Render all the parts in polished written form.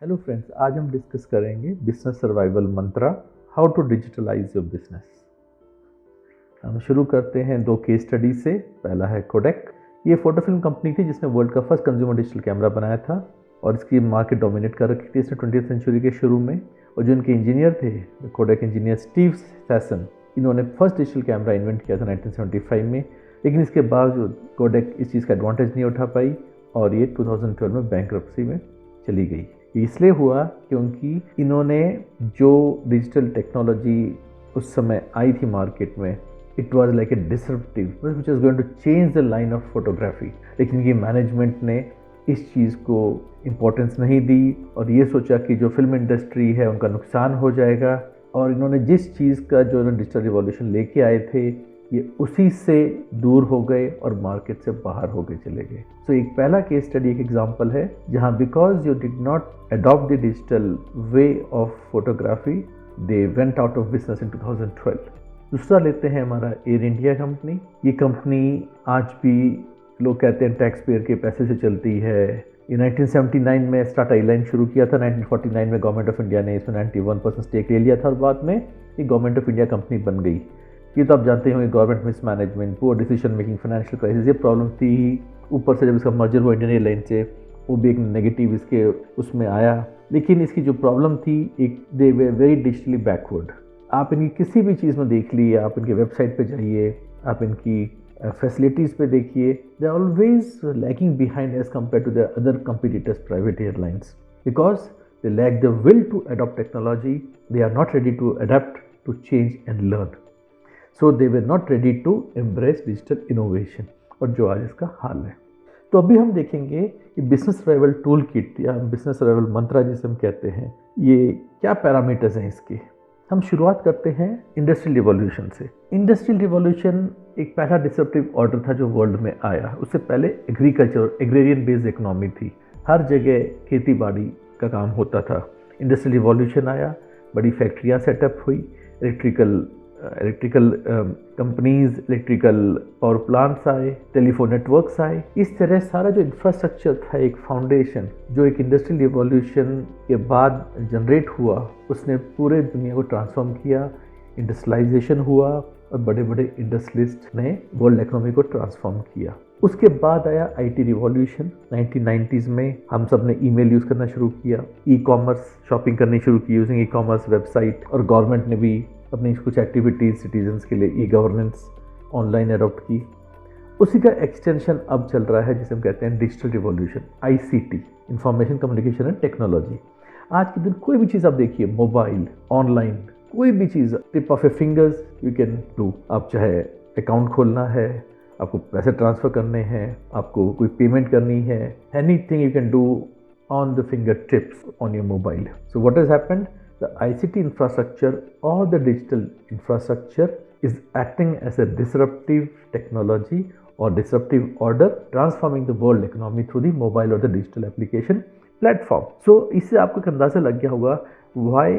Hello friends, आज हम discuss करेंगे business survival mantra, how to digitalize your business. हम शुरू करते हैं दो केस स्टडी से। पहला है कोडेक। ये फोटो फिल्म कंपनी थी जिसने वर्ल्ड का फर्स्ट कंज्यूमर डिजिटल कैमरा बनाया था और इसकी मार्केट डोमिनेट कर रखी थी इसने 20th सेंचुरी के शुरू में। और जो इनके इंजीनियर थे, कोडेक इंजीनियर स्टीव सैसन, इन्होंने फर्स्ट डिजिटल कैमरा इन्वेंट किया था 1975 में। लेकिन इसके बावजूद कोडेक इस चीज़ का एडवांटेज नहीं उठा पाई और ये 2012 में बैंकरप्सी में चली गई। इसलिए हुआ क्योंकि इन्होंने जो डिजिटल टेक्नोलॉजी उस समय आई थी मार्केट में, it was like a disruptive which is going to change the line of photography. लेकिन ये मैनेजमेंट ने इस चीज़ को इम्पोर्टेंस नहीं दी और ये सोचा कि जो फिल्म इंडस्ट्री है उनका नुकसान हो जाएगा। और इन्होंने जिस चीज़ का जो डिजिटल रिवॉल्यूशन लेके आए थे, ये उसी से दूर हो गए और मार्केट से बाहर हो गए, चले गए। सो एक पहला केस स्टडी, एक एग्जांपल है जहां because you did not adopt the digital way of photography, they went out of business in 2012। दूसरा लेते हैं हमारा एयर इंडिया कंपनी। ये कंपनी आज भी लोग कहते हैं टैक्स पेयर के पैसे से चलती है। ये 1979 में स्टार्ट एयरलाइन शुरू किया था। 1949 में गवर्नमेंट ऑफ इंडिया ने इसमें 91% स्टेक ले लिया था और बाद में ये गवर्नमेंट ऑफ इंडिया कंपनी बन गई। ये तो आप जानते होंगे, government mismanagement, poor decision making, financial crisis, ये प्रॉब्लम थी ही। ऊपर से जब इसका मर्जर हुआ इंडियन एयरलाइन से, वो भी एक नेगेटिव इसके उसमें आया। लेकिन इसकी जो प्रॉब्लम थी, एक दे वे वेरी डिजिटली बैकवर्ड। आप इनकी किसी भी चीज़ में देख लीजिए, आप इनके वेबसाइट पे जाइए, आप इनकी फैसिलिटीज़ पे देखिए, they are always lagging behind as compared to the other competitors private airlines because they lack the will to adopt technology, they are not ready to adapt, to change and learn. So they were not ready to embrace digital innovation, और जो आज इसका हाल है। तो अभी हम देखेंगे कि बिजनेस सर्वाइवल टूल किट या बिजनेस सर्वाइवल मंत्रा जिसे हम कहते हैं, ये क्या पैरामीटर्स हैं इसके। हम शुरुआत करते हैं इंडस्ट्रियल रिवॉल्यूशन से। इंडस्ट्रियल रिवॉल्यूशन एक पहला डिसरप्टिव ऑर्डर था जो वर्ल्ड में आया। उससे पहले एग्रीकल्चर, एग्रेरियन बेस्ड इकोनॉमी थी, हर जगह खेती बाड़ी का काम होता था। इंडस्ट्रियल रिवॉल्यूशन आया, बड़ी फैक्ट्रियाँ सेटअप हुई, electrical companies, electrical power plants आए, टेलीफोन नेटवर्क्स आए। इस तरह सारा जो इंफ्रास्ट्रक्चर था, एक फाउंडेशन जो एक इंडस्ट्रियल रिवॉल्यूशन के बाद जनरेट हुआ, उसने पूरे दुनिया को ट्रांसफॉर्म किया। इंडस्ट्रियलाइजेशन हुआ और बड़े बड़े इंडस्ट्रियलिस्ट ने वर्ल्ड इकोनॉमी को ट्रांसफॉर्म किया। उसके बाद आया आईटी रिवॉल्यूशन। 1990s में हम सब ने ईमेल यूज़ करना शुरू किया, ई कॉमर्स शॉपिंग करनी शुरू की यूजिंग ई कॉमर्स वेबसाइट, और गवर्नमेंट ने भी अपनी कुछ एक्टिविटीज़ सिटीजन्स के लिए ई गवर्नेंस ऑनलाइन अडॉप्ट की। उसी का एक्सटेंशन अब चल रहा है जिसे हम कहते हैं digital revolution, ICT, information communication and technology. आज के दिन कोई भी चीज़ आप देखिए, मोबाइल, ऑनलाइन, कोई भी चीज़ tip of a fingers you can do. आप चाहे अकाउंट खोलना है, आपको पैसे ट्रांसफ़र करने हैं, आपको कोई पेमेंट करनी है, anything you can do on the finger tips on your mobile. So what has happened? The ICT infrastructure or the digital infrastructure is acting as a disruptive technology or disruptive order, transforming the world economy through the mobile or the digital application platform. So इससे आपको एक अंदाज़ा लग गया होगा why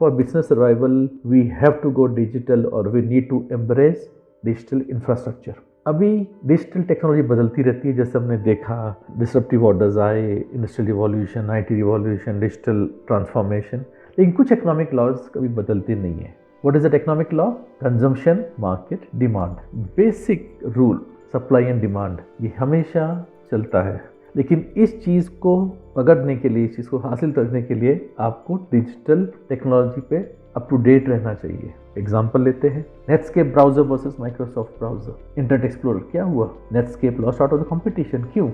for business survival we have to go digital or we need to embrace digital infrastructure. अभी digital technology बदलती रहती है, जैसे हमने देखा डिसरप्टिव ऑर्डर्स आए, industrial revolution, IT revolution, digital transformation. लेकिन कुछ इकोनॉमिक लॉज कभी बदलते नहीं है। What is the economic law? Consumption, market, demand, basic rule, supply and demand, ये हमेशा चलता है। लेकिन इस चीज़ को पकड़ने के लिए, इस चीज़ को हासिल करने के लिए आपको डिजिटल टेक्नोलॉजी पे अप टू डेट रहना चाहिए। एग्जाम्पल लेते हैं, Netscape browser versus Microsoft browser. Internet Explorer क्या हुआ? Netscape lost out of the competition. क्यों?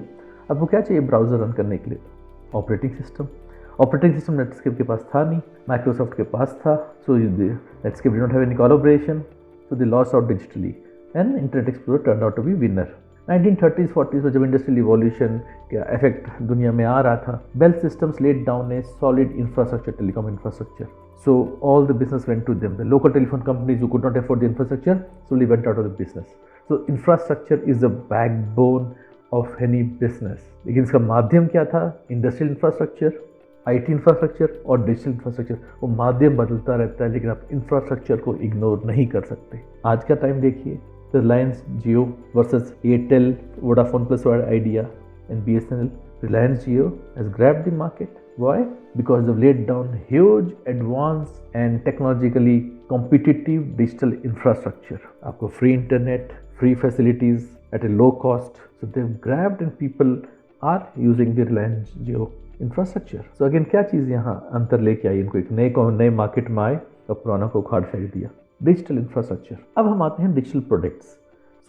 आपको क्या चाहिए ब्राउजर रन करने के लिए? Operating system. Operating system Netscape के पास था नहीं, माइक्रोसॉफ्ट के पास था। So Netscape did not have any collaboration, so they lost out digitally and Internet Explorer turn out to be winner. 1930s 40s में जब इंडस्ट्रियल रिवॉल्यूशन का इफेक्ट दुनिया में आ रहा था, Bell systems laid down a solid infrastructure, telecom infrastructure. So all the business went to them. The local telephone companies who could not afford the infrastructure slowly went out of the business. So infrastructure is the backbone of any business. लेकिन इसका माध्यम क्या था? Industrial infrastructure, IT infrastructure और digital infrastructure. वो माध्यम बदलता रहता है, लेकिन आप इंफ्रास्ट्रक्चर को इग्नोर नहीं कर सकते. आज का टाइम देखिए, Reliance Jio versus Airtel, Vodafone plus Idea and BSNL. Reliance Jio has grabbed the market. Why? Because they've laid down huge, advanced and technologically competitive digital infrastructure. आपको free internet, free facilities at a low cost. So they've grabbed and people are using the Reliance Jio infrastructure. So again क्या चीज़ यहाँ अंतर लेके आई, इनको एक नए market में आए और पुराना को उखाड़ फेंक दिया, डिजिटल इंफ्रास्ट्रक्चर। अब हम आते हैं digital products.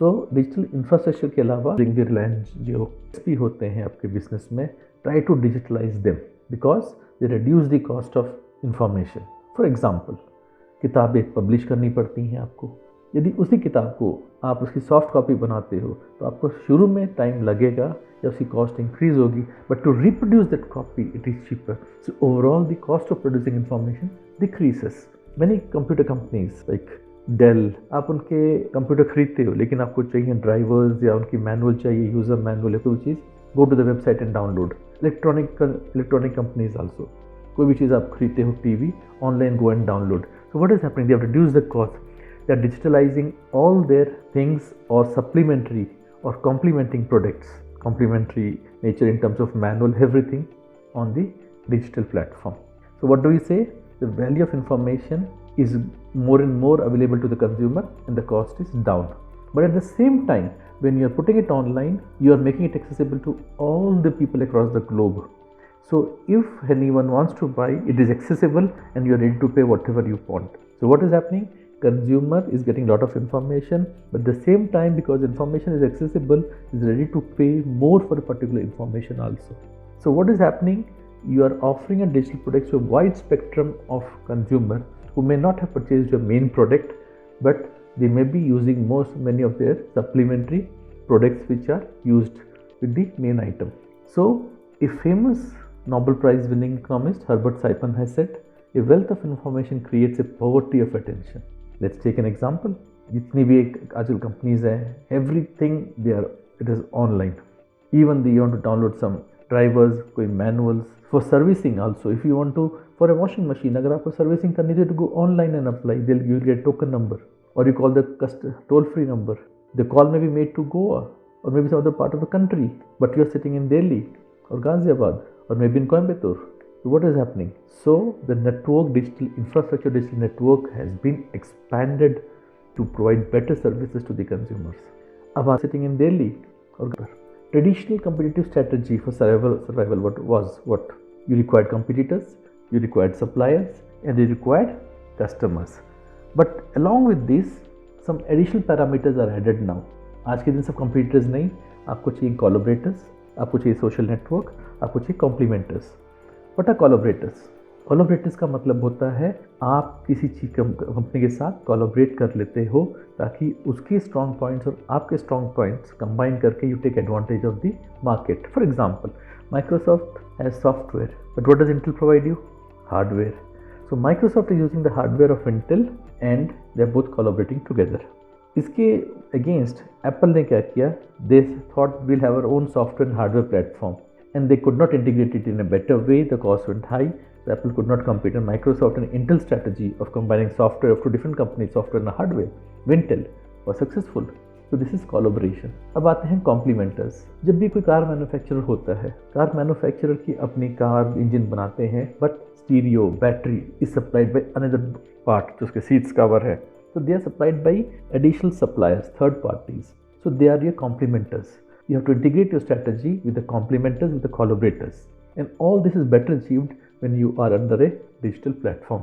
So digital infrastructure के अलावा रिलायंस जियो भी होते हैं आपके बिजनेस में, try to digitalize them because they reduce the cost of information. For example, किताबें पब्लिश करनी पड़ती हैं आपको, यदि उसी किताब को आप उसकी सॉफ्ट कॉपी बनाते हो तो आपको शुरू में टाइम लगेगा या उसकी कॉस्ट इंक्रीज होगी, but to reproduce that copy it is cheaper. So overall the cost of producing information decreases. Many computer companies like Dell, आप उनके कंप्यूटर खरीदते हो लेकिन आपको चाहिए ड्राइवर्स या उनकी मैनुअल चाहिए, यूज़र मैनुअल या कोई चीज़, go to the website and download. Electronic companies also, कोई भी चीज़ आप खरीदते हो, TV, online go and download. So what is happening, they have reduced the cost, they are digitalising all their things और सप्लीमेंट्री और complementing products, complementary nature in terms of manual, everything on the digital platform. So what do we say? The value of information is more and more available to the consumer and the cost is down. But at the same time, when you are putting it online, you are making it accessible to all the people across the globe. So if anyone wants to buy, it is accessible and you are ready to pay whatever you want. So what is happening? Consumer is getting a lot of information, but at the same time, because information is accessible, is ready to pay more for a particular information also. So what is happening? You are offering a digital product to a wide spectrum of consumer who may not have purchased your main product, but they may be using many of their supplementary products which are used with the main item. So a famous Nobel Prize winning economist Herbert Saipan has said, a wealth of information creates a poverty of attention. Let's take an example. जितनी भी आजकल companies हैं, everything they are, it is online. Even they want to download some drivers, कोई manuals for servicing also. If you want to for a washing machine, अगर आपको servicing करनी है तो go online and apply, they will get token number और you call the toll free number. The call may be made to Goa और may be some other part of the country, but you are sitting in Delhi और गाजियाबाद और may be in Coimbatore. So what is happening? So the network, digital infrastructure, digital network has been expanded to provide better services to the consumers. अब आप sitting in Delhi और traditional competitive strategy for survival what you required competitors, you required suppliers, and you required customers. But along with this, some additional parameters are added now. आज के दिन सब competitors नहीं, आपको चाहिए collaborators, आपको चाहिए social network, आपको चाहिए complementers. What are collaborators? Collaborators का मतलब होता है आप किसी चीज कंपनी के साथ कोलैबोरेट कर लेते हो ताकि उसके स्ट्रॉन्ग पॉइंट्स और आपके स्ट्रॉन्ग पॉइंट्स कंबाइन करके you take advantage of the market. For example, Microsoft has software, but what does Intel provide you? Hardware. So Microsoft is using the hardware of Intel and they are both collaborating together. इसके against Apple ने क्या किया? They thought we'll have our own software and hardware platform, and they could not integrate it in a better way. The cost went high, so Apple could not compete. And Microsoft and Intel strategy of combining software of two different companies, software and hardware, Wintel, was successful. So this is collaboration. अब आते हैं complementers. जब भी कोई car manufacturer होता है, car manufacturer की अपनी कार इंजन बनाते हैं, but stereo battery is supplied by another part, जो उसके सीट्स कवर है. So they are supplied by additional suppliers, third parties. So they are your complementers. You have to integrate your strategy with the complementers, with the collaborators, and all this is better achieved when you are under a digital platform.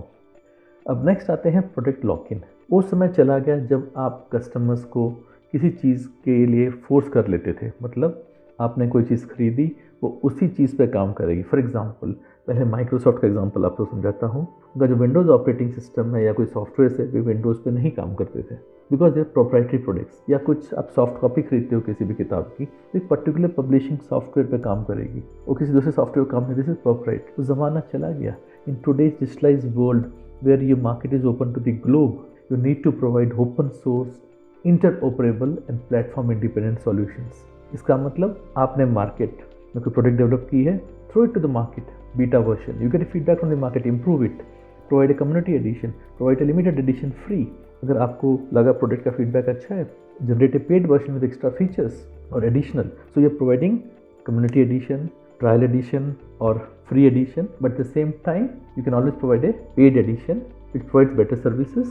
अब next आते हैं product lock in. वो समय चला गया जब आप customers को किसी चीज़ के लिए फोर्स कर लेते थे. मतलब आपने कोई चीज़ खरीदी, वो उसी चीज़ पे काम करेगी. फॉर एग्जांपल, पहले माइक्रोसॉफ्ट का एग्जांपल आपको समझाता हूँ. उनका जो विंडोज़ ऑपरेटिंग सिस्टम है या कोई सॉफ्टवेयर है, वे विंडोज़ पे नहीं काम करते थे because they are proprietary products. या कुछ आप सॉफ्ट कॉपी खरीदते हो किसी भी किताब की, तो एक पर्टिकुलर पब्लिशिंग सॉफ्टवेयर पे काम करेगी, वो किसी दूसरे सॉफ्टवेयर काम नहीं. This is proprietary. तो ज़माना चला गया. In today's digitalised world where your market is open to the globe, you need to provide open source, interoperable and platform independent solutions. इसका मतलब आपने मार्केट में कोई प्रोडक्ट डेवलप की है, throw it to the market, beta version, you get feedback from the market, improve it, provide a community edition, provide a limited edition free. अगर आपको लगा प्रोडक्ट का फीडबैक अच्छा है, generate a paid version with extra features और additional. So you are providing community edition, trial edition और free edition, but at the same time, you can always provide a paid edition which provides better services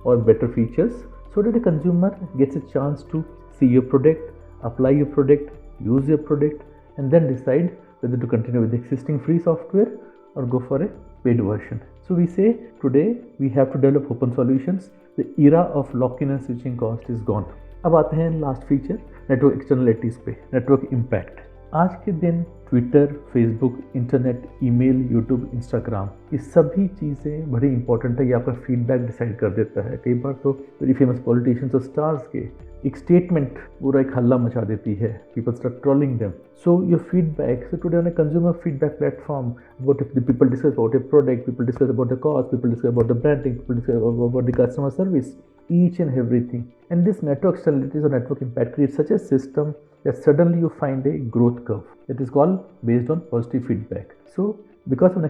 or better features so that the consumer gets a chance to see your product, apply your product, use your product, and then decide whether to continue with the existing free software or go for a paid version. So we say today we have to develop open solutions. The era of lock-in and switching cost is gone. अब आते हैं last feature network externalities पे, network impact. आज के दिन Twitter, Facebook, internet, email, YouTube, Instagram, ये सभी चीज़ें बड़ी इंपॉर्टेंट है। ये आपका फीडबैक डिसाइड कर देता है। कई बार तो वेरी फेमस पॉलिटिशियंस और स्टार्स के एक स्टेटमेंट पूरा एक हल्ला मचा देती है। People start trolling them. So your feedback, so today on a consumer feedback platform, what if the people discuss about a product, people discuss about the cost, people discuss about the branding, people discuss about the customer service, each and everything. And this network externalities or network impact creates such a system that suddenly you find a growth curve that is called based on positive feedback. So because of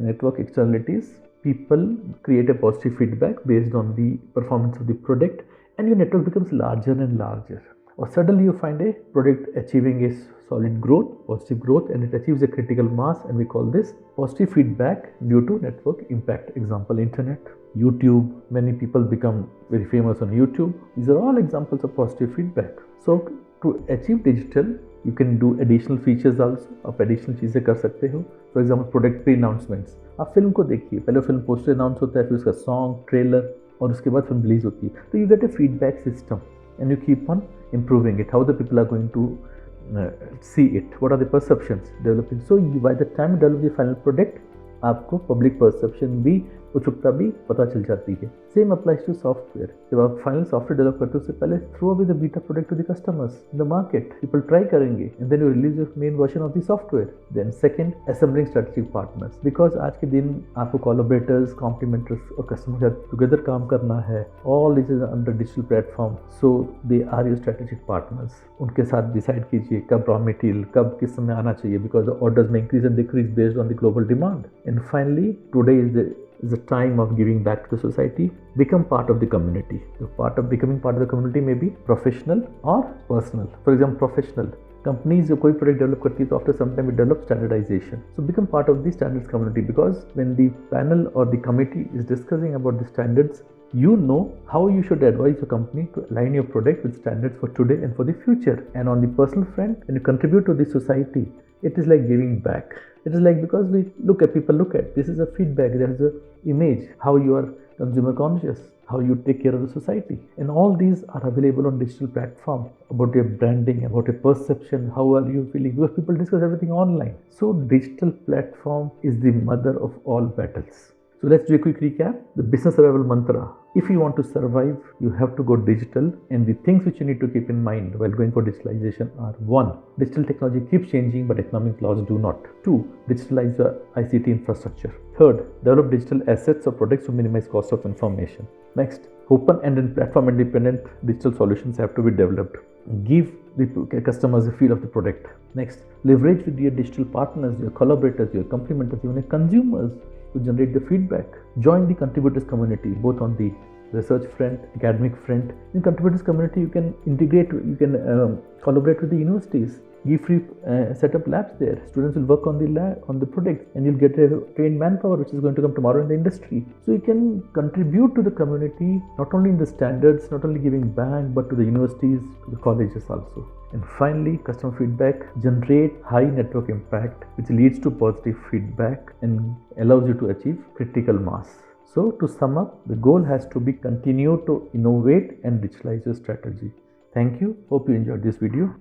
network externalities, people create a positive feedback based on the performance of the product, and your network becomes larger and larger. Or suddenly you find a product achieving a solid growth, positive growth, and it achieves a critical mass, and we call this positive feedback due to network impact. Example, internet, YouTube, many people become very famous on YouTube. These are all examples of positive feedback. So to achieve digital, you can do additional features also. आप additional चीज़ें कर सकते हो। For example, product pre-announcements. आप film को देखिए, पहले film poster announce होता है, फिर उसका सॉन्ग, ट्रेलर, और उसके बाद फिल्म रिलीज होती है। तो you get A feedback system and you keep on improving it, how the people are going to see it, what are the perceptions developing. So by the time you develop the final product, आपको public perception भी, उत्सुकता भी पता चल जाती है। Same applies to software. जब आप फाइनल सॉफ्टवेयर डेवलप करते हो उससे पहले throw away the beta product to the customers in the market, people try करेंगे, and then you release your main version of the software. Then second, assembling strategic partners, because आज के दिन आपको collaborators, कॉम्प्लीमेंटर्स और कस्टमर के साथ together काम करना है। All this is under digital platform, so they are your strategic partners. उनके साथ डिसाइड कीजिए कब रॉ मटेरियल कब किस समय आना चाहिए, बिकॉज द ऑर्डर्स में increase and decrease based on the global demand. And finally today is a time of giving back to the society. Become part of the community. The becoming part of the community may be professional or personal. For example, professional companies जो कोई product develop करती है तो after some time we develop standardization. So become part of the standards community, because when the panel or the committee is discussing about the standards, you know how you should advise your company to align your product with standards for today and for the future. And on the personal front, when you contribute to the society, it is like giving back. It is like, because people look at this is a feedback, there is a image, how you are consumer conscious, how you take care of the society, and all these are available on digital platform, about your branding, about your perception, how are you feeling, because people discuss everything online. So digital platform is the mother of all battles. So let's do a quick recap. The business survival mantra. If you want to survive, you have to go digital, and the things which you need to keep in mind while going for digitalization are: 1. Digital technology keeps changing, but economic laws do not. 2. Digitalize your ICT infrastructure. 3rd, develop digital assets or products to minimize cost of information. Next, open and platform independent digital solutions have to be developed. Give the customers a feel of the product. Next, leverage with your digital partners, your collaborators, your complementers, even your consumers to generate the feedback. Join the contributors community, both on the research front, academic front. In contributors community, you can integrate, you can collaborate with the universities. Give free set up labs there. Students will work on the lab, on the products, and you'll get a trained manpower which is going to come tomorrow in the industry. So you can contribute to the community, not only in the standards, not only giving back, but to the universities, to the colleges also. And finally, customer feedback. Generate high network impact, which leads to positive feedback and allows you to achieve critical mass. So to sum up, the goal has to be continue to innovate and digitalize your strategy. Thank you. Hope you enjoyed this video.